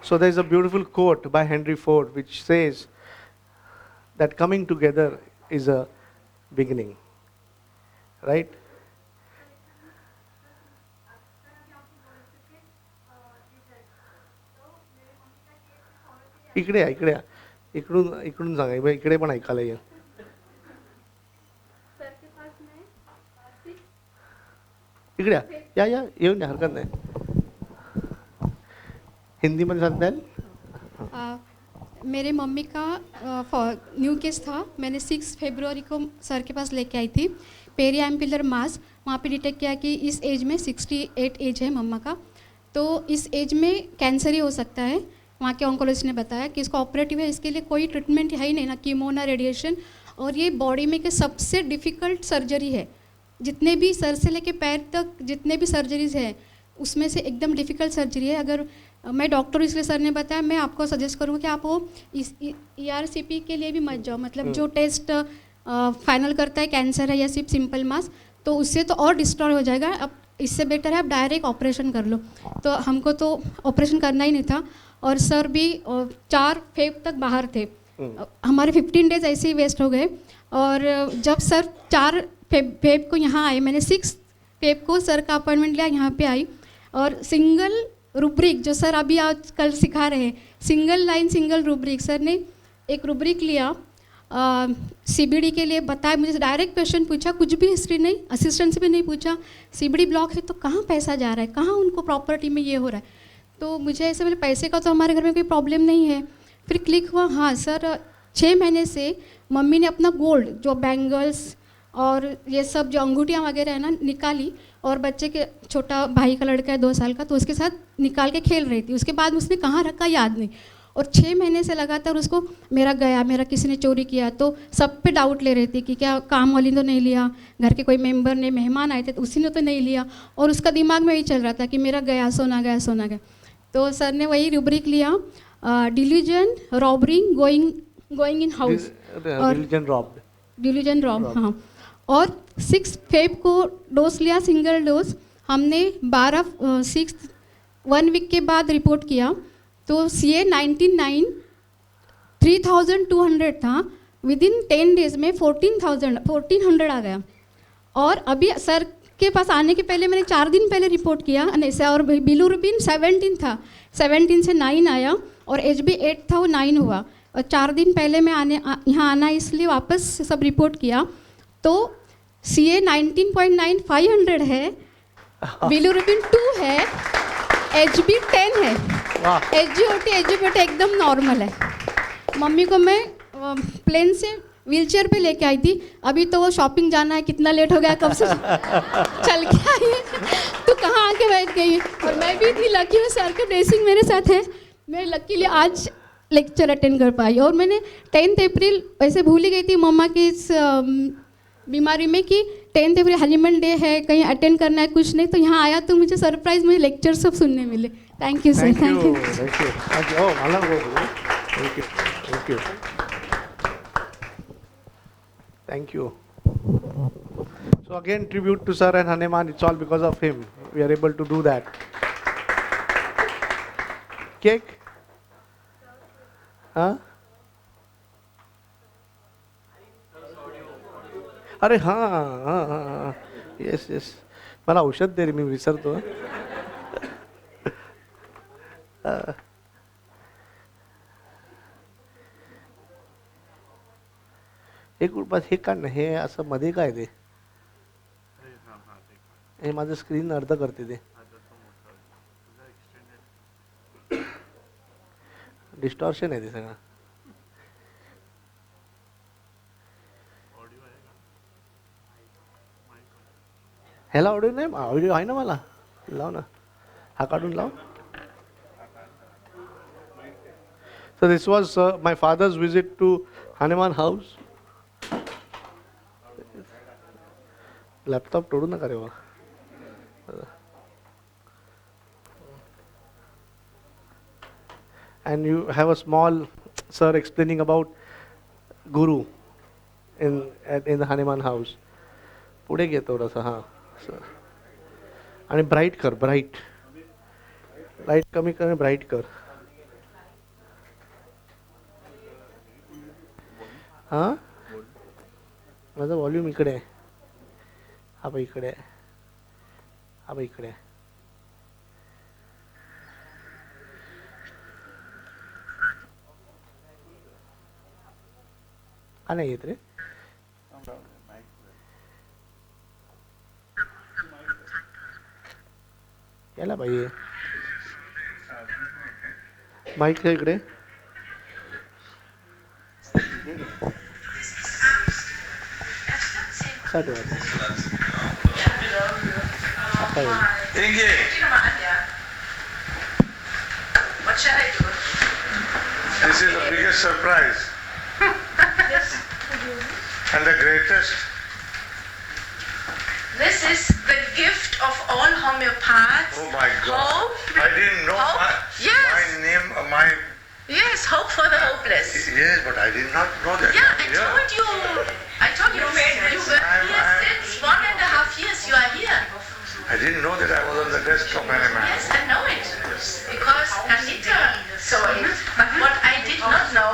So there is a beautiful quote by Henry Ford which says that coming together is a beginning, right? इकडे या इकडून सांगा इकडे पण ऐकायला ये. इकडे या येऊन या, हरकत नाही. हिंदी में सांगता है. मेरे मम्मी का न्यू केस था. मैंने 6 फरवरी को सर के पास लेके आई थी. पेरिएम्पुलर मास वहाँ पे डिटेक्ट किया कि इस एज में 68 एज है मम्मा का, तो इस एज में कैंसर ही हो सकता है. वहाँ के ऑन्कोलॉजिस्ट ने बताया कि इसको ऑपरेटिव है, इसके लिए कोई ट्रीटमेंट है ही नहीं, ना कीमो ना रेडिएशन. और ये बॉडी में के सबसे डिफ़िकल्ट सर्जरी है. जितने भी सर से लेके पैर तक जितने भी सर्जरीज हैं उसमें से एकदम डिफ़िकल्ट सर्जरी है. अगर मैं डॉक्टर इसलिए सर ने बताया, मैं आपको सजेस्ट करूँगा कि आप वो इस ERCP के लिए भी मत जाओ. मतलब जो टेस्ट फाइनल करता है कैंसर है या सिर्फ सिंपल मास, तो उससे तो और डिस्ट्रॉय हो जाएगा. अब इससे बेटर है आप डायरेक्ट ऑपरेशन कर लो. तो हमको तो ऑपरेशन करना ही नहीं था. और सर भी 4 फेब तक बाहर थे. हमारे 15 डेज ऐसे ही वेस्ट हो गए. और जब सर 4 फेब को यहाँ आए, मैंने 6 फेब को सर का अपॉइंटमेंट लिया, यहाँ पे आई. और सिंगल रूब्रिक जो सर अभी आज कल सिखा रहे हैं, single line single rubric, sir ने एक रूब्रिक लिया CBD के लिए बताया. मुझे डायरेक्ट क्वेश्चन पूछा, कुछ भी हिस्ट्री नहीं, असिस्टेंट से भी नहीं पूछा. CBD ब्लॉक है तो कहाँ पैसा जा रहा है, कहाँ उनको प्रॉपर्टी में ये हो रहा है. तो मुझे ऐसे बोले पैसे का तो हमारे घर में कोई प्रॉब्लम नहीं है. फिर क्लिक हुआ, हाँ सर 6 महीने से मम्मी ने अपना गोल्ड जो बैंगल्स और ये सब जो अंगूठियाँ वगैरह है ना निकाली. और बच्चे के छोटा भाई का लड़का है 2 साल का, तो उसके साथ निकाल के खेल रही थी. उसके बाद उसने कहाँ रखा याद नहीं. और 6 महीने से लगातार उसको मेरा गया, मेरा किसी ने चोरी किया, तो सब पे डाउट ले रही थी कि क्या काम वाली तो नहीं लिया, घर के कोई मेंबर ने, मेहमान आए थे तो उसी ने तो नहीं लिया. और उसका दिमाग में यही चल रहा था कि मेरा गया, सोना गया, सोना गया. तो सर ने वही रूब्रिक लिया, डिलीजन, रॉबरिंग, गोइंग इन हाउस, डिलीजन रॉब. हाँ. और 6 फेब को डोज लिया, सिंगल डोज. हमने 6 1 वीक के बाद रिपोर्ट किया तो CA 99 3200 था. विदिन 10 डेज में 1400 आ गया. और अभी सर के पास आने के पहले मैंने 4 दिन पहले रिपोर्ट किया ऐसे. और बिलुरुबिन 17 था, 17 से 9 आया. और HB 8 था, वो 9 हुआ. और 4 दिन पहले मैं यहाँ आना इसलिए वापस सब रिपोर्ट किया. तो CA 19.9 500 है, बिलुरुबिन 2 है, HB 10 है, SGOT एकदम नॉर्मल है. मम्मी को मैं प्लेन से व्हीलचेयर पे लेके आई थी. अभी तो वो शॉपिंग जाना है, कितना लेट हो गया, कब से चल के आई है, तो कहाँ आके बैठ गई. और मैं भी इतनी लकी हूँ, सर का ड्रेसिंग मेरे साथ है. मैं लकीली आज लेक्चर अटेंड कर पाई. और मैंने 10 अप्रैल ऐसे भूल ही गई थी मम्मा की इस बीमारी में कि 10th अप्रैल हनीमन डे है, कहीं अटेंड करना है, कुछ नहीं, तो यहाँ आया तो मुझे सरप्राइज मुझे लेक्चर सब सुनने मिले. Thank you sir. Thank you. Thank you. Thank you. Oh, Malang Guru. Thank you. Thank you. Thank you. So again, tribute to Sir and Hahnemann. It's all because of him. We are able to do that. Cake? Huh? अरे हाँ हाँ हाँ yes yes मला औषध दे रे मी विसरतो. एक रुपयात हे काढ ना, हे असं मध्ये काय ते, हे माझं स्क्रीन अर्ध करते ते, डिस्टॉर्शन आहे ते सगळं. ह्याला ऑडिओ नाही, ऑडिओ आहे ना मला, लाव ना, हा काढून लाव. So this was my father's visit to Hahnemann house. Laptop तोडू नका रे बा. And you have a small sir explaining about Guru in the Hahnemann house. पुढे घे थोडासा. हां सर. आणि ब्राईट कर, ब्राईट लाईट कमी कर, ब्राईट कर. हां माझा वॉल्यूम इकडे आहे, हा बा इकडे आहे, हा बा इकडे आहे. का नाही येत रे? याला पाहिजे माईक इकडे. What shall I do? This is the biggest surprise and the greatest. This is the gift of all homeopaths. Oh my God! Hope. I didn't know Yes. my name, my. Yes, hope for the hopeless. Yes, but I did not know that. Yeah, I told you. You were here since 1.5 years. You are here. I didn't know that I was on the desk of Hahnemann. Yes, I know it. Because Anita saw it. But what I did not know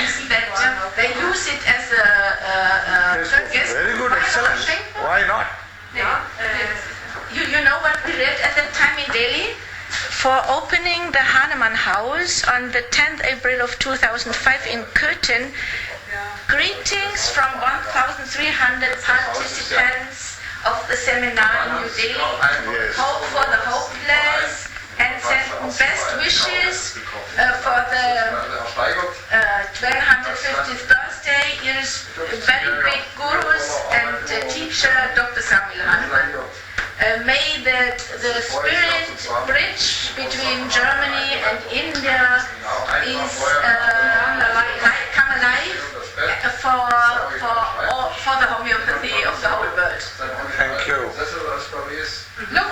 is that they use it as a guest. Very good, excellent. Why not? You know what we read at that time in Delhi? For opening the Hahnemann house on the 10th April of 2005 in Curtin, greetings from 1,300 participants of the seminar in New Delhi. Hope for the hopeless and send best wishes for the 150th birthday. Is very great gurus and teacher Dr. Samuel Hahnemann. May the spirit bridge between Germany and India is come alive for the homeopathy of the whole world. Thank you. Look,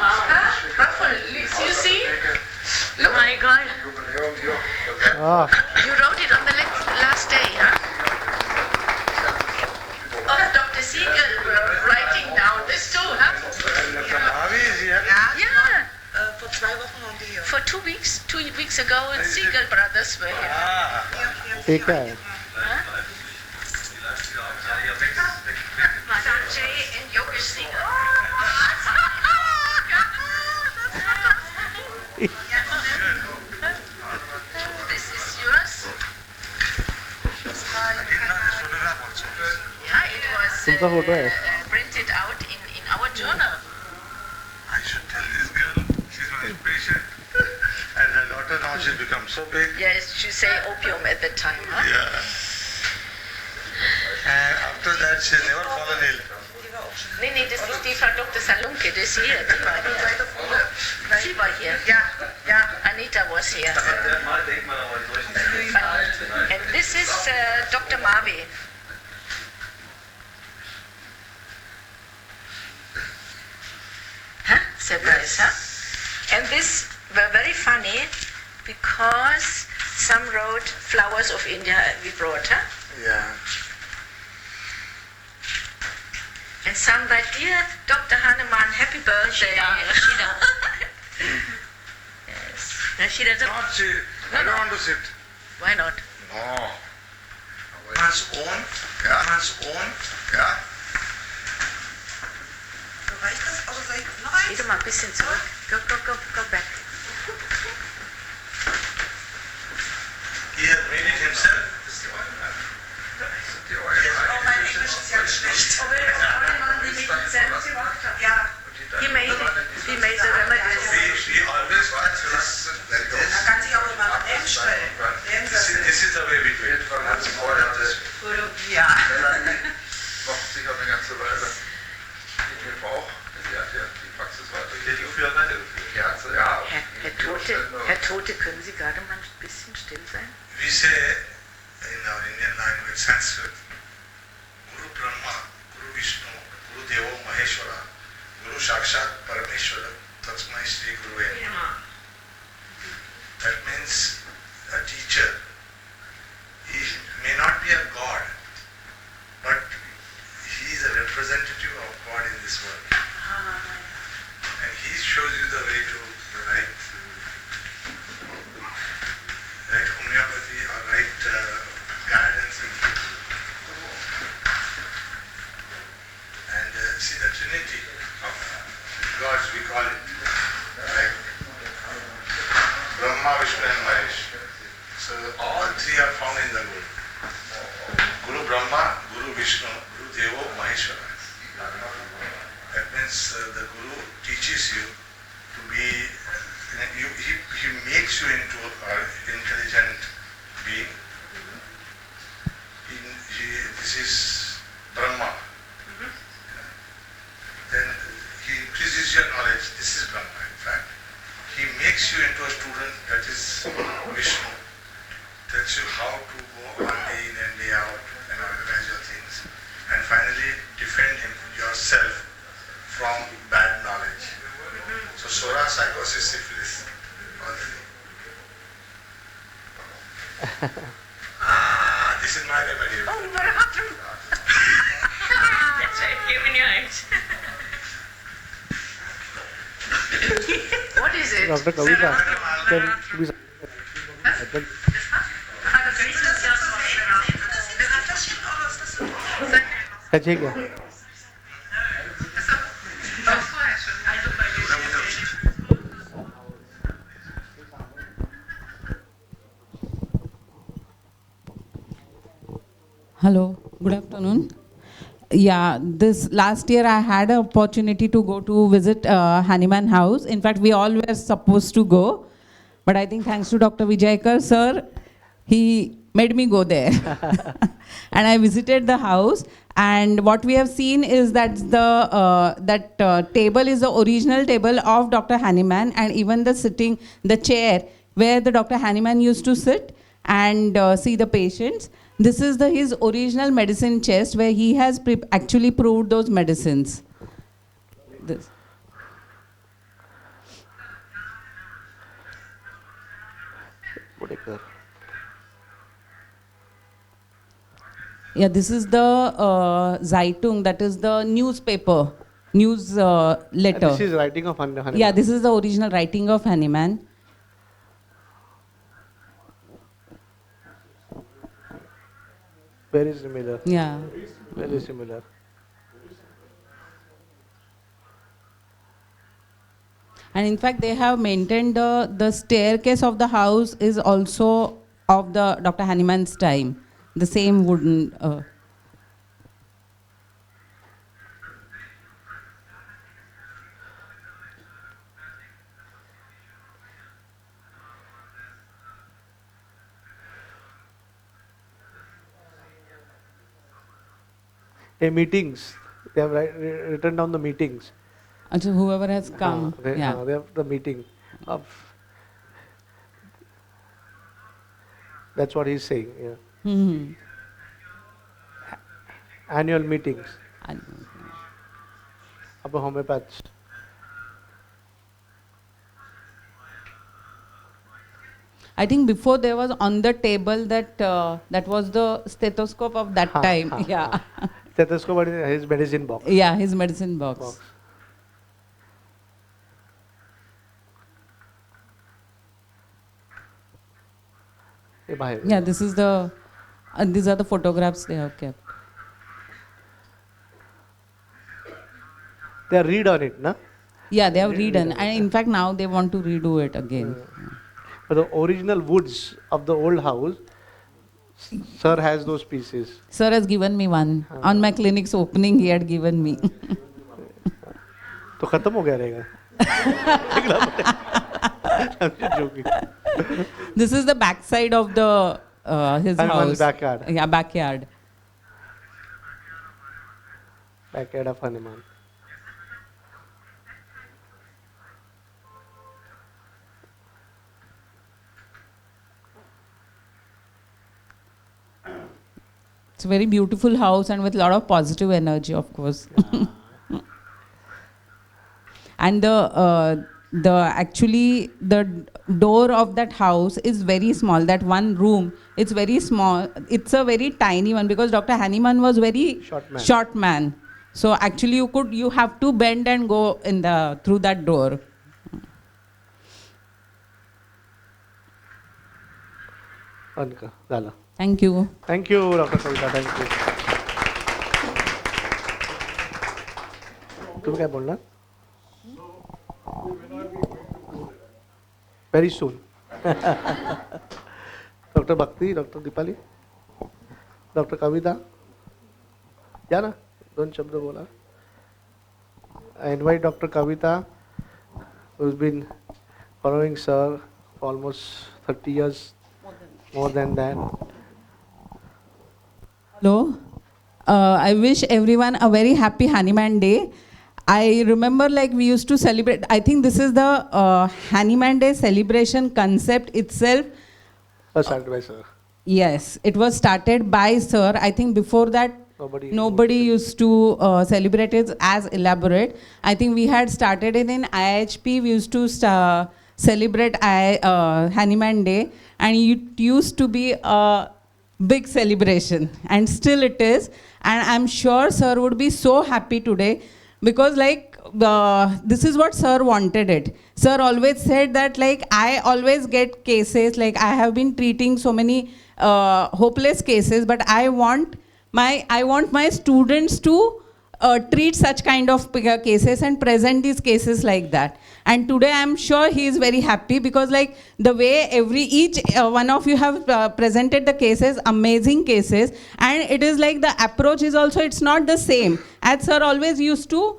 you see? Look, my God. You wrote it on the last day, huh? Oh, Dr. Siegel writing down this too, huh? Dr. Mavi is here. Yeah. For 2 weeks, 2 weeks ago, Siegel brothers were here. ये क्या है? Sanjay and Yogesh Siegel. This is yours. Yeah, it was तुमचा photo है? printed out in our journal. I should tell this girl. She's my patient. And her daughter now she's become so big. Yes, she say opium at that time, huh? Yeah. And after that she's never fallen ill. Nee, das ist die Frau Dr. Salunke, das hier, die war hier. Sie war hier. Yeah. Anita was here. And this is Dr. Mavi. surprise, huh? And this were very funny because some wrote flowers of India we brought, huh? Yeah. And some write, dear Dr. Hahnemann, happy birthday. Rashida. Yes. Rashida. Not sit. I don't want to sit. Why not? No. Man's own. Yeah. Man's own. Yeah. Geh doch mal ein bisschen zurück. Go back. He has made it himself. Mein Englisch ist ja schlecht. He made the remedies. We always watch this like Da this. kann sich auch jemand daneben stellen. This is the way we do it. Guru, ja. Macht sich auch eine ganze Weile in den Bauch. Die hat ja die Praxis weitergeführt. Ja. Herr Tote, können Sie gerade mal ein bisschen still sein? We say in our Indian language, Sanskrit, Guru Brahma, Guru Vishnu, Guru Deva Maheshwara, Guru Sakshat Parameshwara, Tatsmai Shri Guru. That means a teacher. He may not be a god, but he is a representative of God in this world. And he shows you the way to write homeopathy or right guidance. And see the trinity of gods, we call it, like Brahma, Vishnu and Mahesh. So all three are found in the Guru. Guru Brahma, Guru Vishnu, Guru Deva, Maheshwara. That means the Guru teaches you to be, he makes you into an intelligent being. This is Brahma. Then he increases your knowledge. This is Brahma, in fact. He makes you into a student, that is Vishnu. Tells you how to go on day in and day out and organize your things. And finally, defend yourself from bad knowledge. So Sora, psychosis, syphilis, all three. This is my remedy. Oh, Barahatram. That's right, give me your eyes. What is it? Dr. Kavita, then please. ठीक है. Hello, good afternoon. Yeah, this last year I had an opportunity to go to visit Hahnemann house. In fact, we all were supposed to go, but I think thanks to Dr. Vijayakar sir, he made me go there. And I visited the house, and what we have seen is that the table is the original table of Dr. Hahnemann, and even the chair where the Dr. Hahnemann used to sit and see the patients. This is his original medicine chest where he has actually proved those medicines. This. Yeah, this is the Zeitung, that is the newspaper, letter. This is writing of Hahnemann. Yeah, this is the original writing of Hahnemann. Very similar. Yeah. Very similar. And in fact, they have maintained the staircase of the house is also of the Dr. Hahnemann's time, the same wooden. Meetings. They have written down the meetings. So whoever has come. They have the meeting of. That's what he's saying. Yeah. Mm-hmm. Annual meetings of the homeopaths. I think before there was on the table that that was the stethoscope of that time. Yeah. Stethoscope and his medicine box. Yeah, his medicine box. Yeah, this is the. These are the photographs they have kept. They are read on it, na? Yeah, they have redone, and in fact now they want to redo it again. But the original woods of the old house, sir has those pieces. Sir has given me one. On my clinic's opening, he had given me. तो खत्म हो गया रहेगा. I'm just joking. This is the backside of the his Hanumann's house. backyard. Yeah, backyard. Backyard of Hanuman. It's a very beautiful house and with a lot of positive energy, of course. And the actually the door of that house is very small. That one room, it's very small. It's a very tiny one because Dr. Hahnemann was very short man. So actually you have to bend and go in the through that door. Anka, झालं. Thank you. Thank you, Dr. Kavita. Thank you. तुम्ही काय बोलणार? Very soon. Dr. Bhakti, Dr. Dipali, Dr. Kavita. या ना, दोन शब्द बोला. I invite Dr. Kavita, who's been following sir for almost 30 years, more than that. Hello. I wish everyone a very happy Hahnemann Day. I remember like we used to celebrate, I think this is the Hahnemann Day celebration concept itself. Was started by sir. Yes, it was started by sir. I think before that nobody used to celebrate it as elaborate. I think we had started it in IHP. We used to celebrate Hahnemann Day, and it used to be a big celebration, and still it is. And I'm sure sir would be so happy today because like this is what sir wanted it. Sir always said that like I always get cases, like I have been treating so many hopeless cases, but I want my students to treat such kind of cases and present these cases like that. And today I'm sure he is very happy because like the way each one of you have presented the cases, amazing cases, and it is like the approach is also, it's not the same. As sir always used to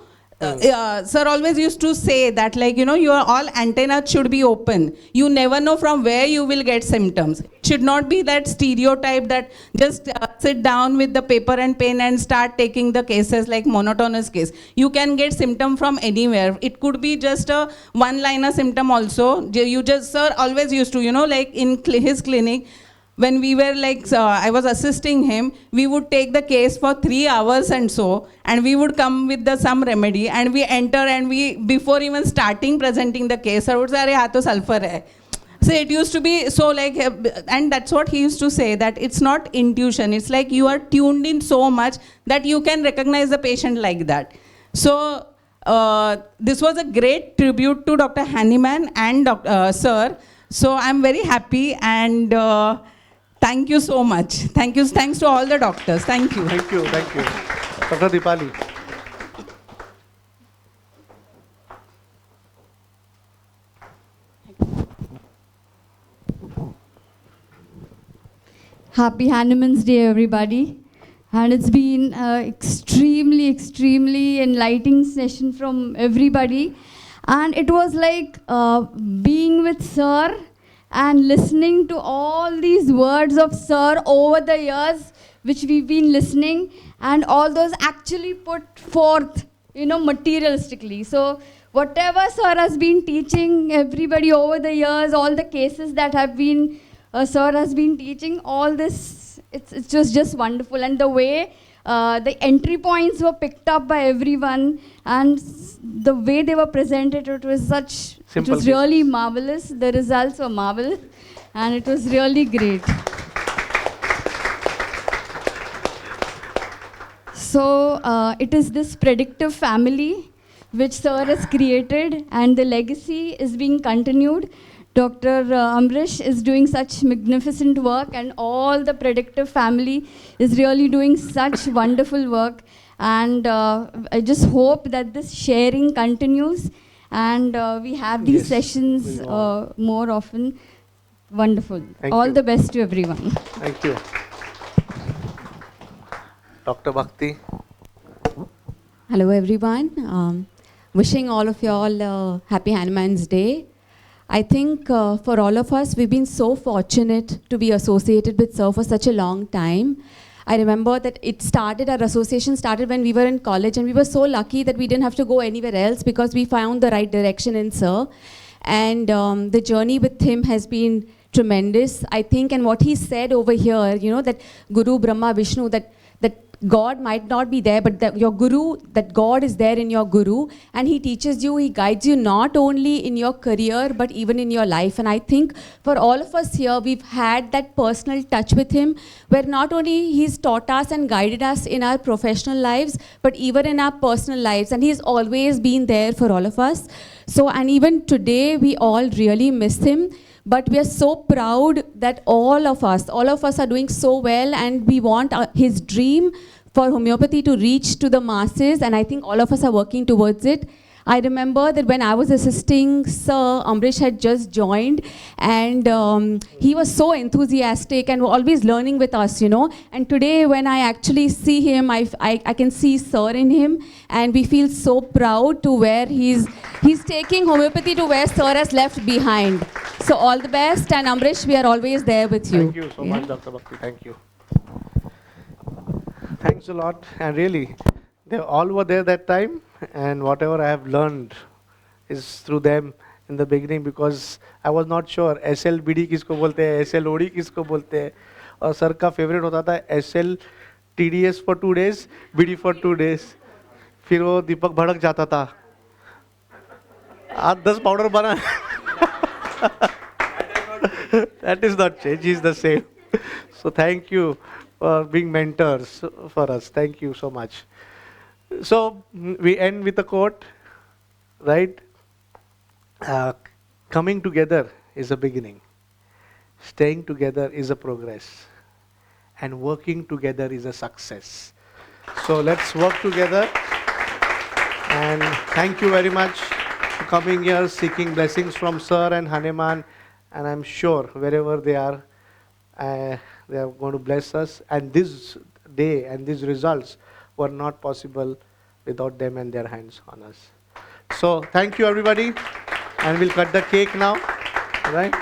say that like, you know, your all antennas should be open. You never know from where you will get symptoms. It should not be that stereotype that just sit down with the paper and pen and start taking the cases like monotonous case. You can get symptom from anywhere. It could be just a one-liner symptom also. Sir always used to, you know, like in his clinic, when we were like, I was assisting him, we would take the case for 3 hours and so, and we would come with some remedy, and we enter, and we, before even starting presenting the case, I would say, "Arey, haa to sulfur hai." So it used to be so like, and that's what he used to say, that it's not intuition, it's like you are tuned in so much that you can recognize the patient like that. So this was a great tribute to Dr. Hahnemann and sir. So I'm very happy, and thank you so much. Thanks to all the doctors. Thank you. Thank you. Dr. Dipali. Happy Hahnemann's Day, everybody. And it's been extremely enlightening session from everybody. And it was like being with sir and listening to all these words of sir over the years, which we've been listening, and all those actually put forth, you know, materialistically. So whatever sir has been teaching everybody over the years, all the cases that have been, sir has been teaching, all this, it's just wonderful. And the way the entry points were picked up by everyone, and the way they were presented, it was really marvelous. The results were marvelous. and it was really great. So it is this predictive family which Sir has created, and the legacy is being continued. Dr. Ambrish is doing such magnificent work, and all the predictive family is really doing such wonderful work. And I just hope that this sharing continues, and we have these sessions more often. Wonderful. All the best to everyone. Thank you. Dr. Bhakti. Hello everyone. Wishing all of you all happy Hahnemann's Day. I think for all of us, we've been so fortunate to be associated with Sir for such a long time. I remember that our association started when we were in college, and we were so lucky that we didn't have to go anywhere else because we found the right direction in Sir. And the journey with him has been tremendous, I think. And what he said over here, you know, that Guru, Brahma, Vishnu, that God might not be there, but that your Guru, that God is there in your Guru, and he teaches you, he guides you not only in your career, but even in your life. And I think for all of us here, we've had that personal touch with him, where not only he's taught us and guided us in our professional lives, but even in our personal lives. And he's always been there for all of us. So, and even today, we all really miss him. But we are so proud that all of us are doing so well, and we want his dream for homeopathy to reach to the masses, and I think all of us are working towards it. I remember that when I was assisting Sir, Ambrish had just joined, and he was so enthusiastic and always learning with us, you know. And today when I actually see him, I can see Sir in him, and we feel so proud to where he's taking homeopathy to where Sir has left behind. So all the best, and Ambrish, we are always there with you. Thank you so much, Dr. Bhakti. Thank you. Thanks a lot. And really, they all were there that time, and whatever I have learned is through them in the beginning, because I was not sure SL BD किसको बोलते हैं, SL OD किसको बोलते हैं, और sir का favourite होता था SL TDS for 2 days, BD for 2 days. फिर वो दीपक भड़क जाता था, 8-10 पाउडर बना. That is not change, he is the same. So thank you for being mentors for us. Thank you so much. So we end with a quote, right? Coming together is a beginning. Staying together is a progress. And working together is a success. So let's work together. And thank you very much for coming here, seeking blessings from Sir and Hahnemann. And I'm sure wherever they are going to bless us. And this day and these results were not possible without them and their hands on us. So thank you everybody. And we'll cut the cake now. All right?